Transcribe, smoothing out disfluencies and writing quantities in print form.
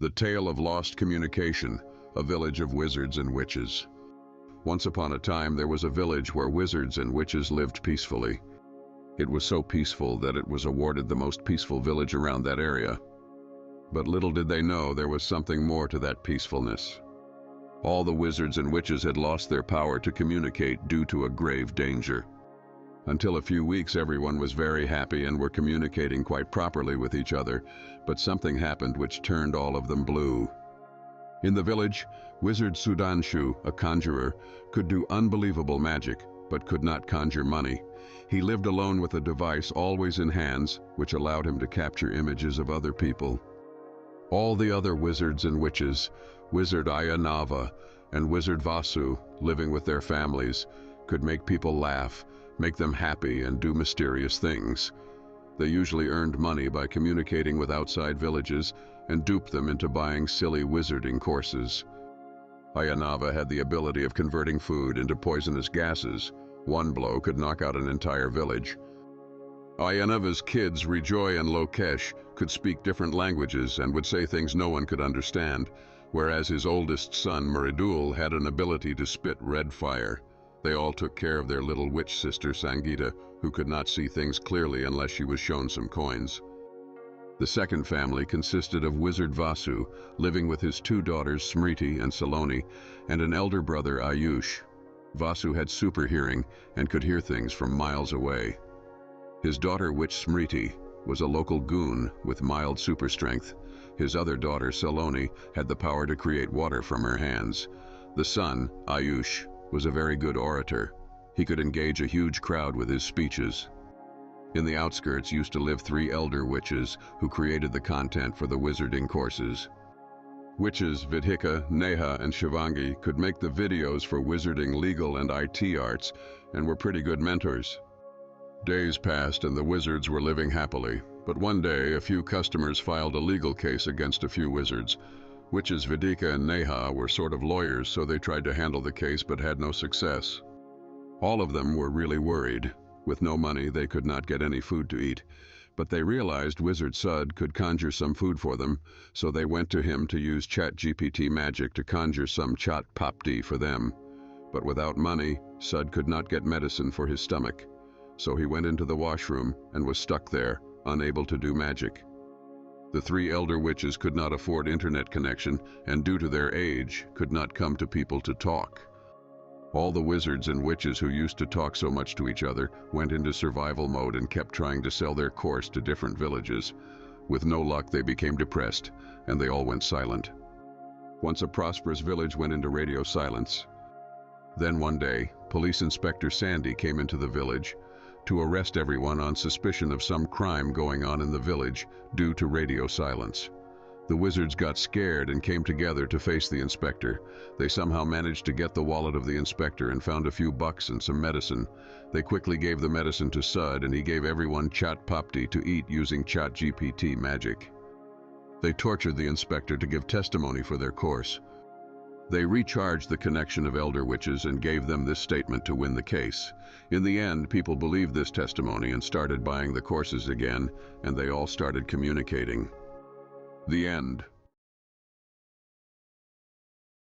The Tale of Lost Communication, a village of wizards and witches. Once upon a time there was a village where wizards and witches lived peacefully. It was so peaceful that it was awarded the most peaceful village around that area. But little did they know there was something more to that peacefulness. All the wizards and witches had lost their power to communicate due to a grave danger. Until a few weeks everyone was very happy and were communicating quite properly with each other, but something happened which turned all of them blue. In the village, Wizard Sudanshu, a conjurer, could do unbelievable magic, but could not conjure money. He lived alone with a device always in hands, which allowed him to capture images of other people. All the other wizards and witches, Wizard Ayanava and Wizard Vasu, living with their families, could make people laugh, make them happy, and do mysterious things. They usually earned money by communicating with outside villages and duped them into buying silly wizarding courses. Ayanava had the ability of converting food into poisonous gases. One blow could knock out an entire village. Ayanava's kids, Rejoy and Lokesh, could speak different languages and would say things no one could understand, whereas his oldest son, Muridul, had an ability to spit red fire. They all took care of their little witch sister, Sangita, who could not see things clearly unless she was shown some coins. The second family consisted of Wizard Vasu, living with his two daughters, Smriti and Saloni, and an elder brother, Ayush. Vasu had super hearing and could hear things from miles away. His daughter, witch Smriti, was a local goon with mild super strength. His other daughter, Saloni, had the power to create water from her hands. The son, Ayush, was a very good orator. He could engage a huge crowd with his speeches. In the outskirts used to live 3 elder witches who created the content for the wizarding courses. Witches Vidhika, Neha, and Shivangi could make the videos for wizarding, legal, and IT arts, and were pretty good mentors. Days passed and the wizards were living happily, but one day a few customers filed a legal case against a few wizards. Witches Vidhika and Neha were sort of lawyers, so they tried to handle the case but had no success. All of them were really worried. With no money, they could not get any food to eat. But they realized Wizard Sud could conjure some food for them, so they went to him to use ChatGPT magic to conjure some Chat Papdi for them. But without money, Sud could not get medicine for his stomach. So he went into the washroom and was stuck there, unable to do magic. The 3 elder witches could not afford internet connection and due to their age, could not come to people to talk. All the wizards and witches who used to talk so much to each other went into survival mode and kept trying to sell their course to different villages. With no luck, they became depressed and they all went silent. Once a prosperous village went into radio silence. Then one day, Police Inspector Sandy came into the village to arrest everyone on suspicion of some crime going on in the village due to radio silence. The wizards got scared and came together to face the inspector. They somehow managed to get the wallet of the inspector and found a few bucks and some medicine. They quickly gave the medicine to Sud and he gave everyone Chat Papdi to eat using ChatGPT magic. They tortured the inspector to give testimony for their course. They recharged the connection of elder witches and gave them this statement to win the case. In the end, people believed this testimony and started buying the courses again, and they all started communicating. The end.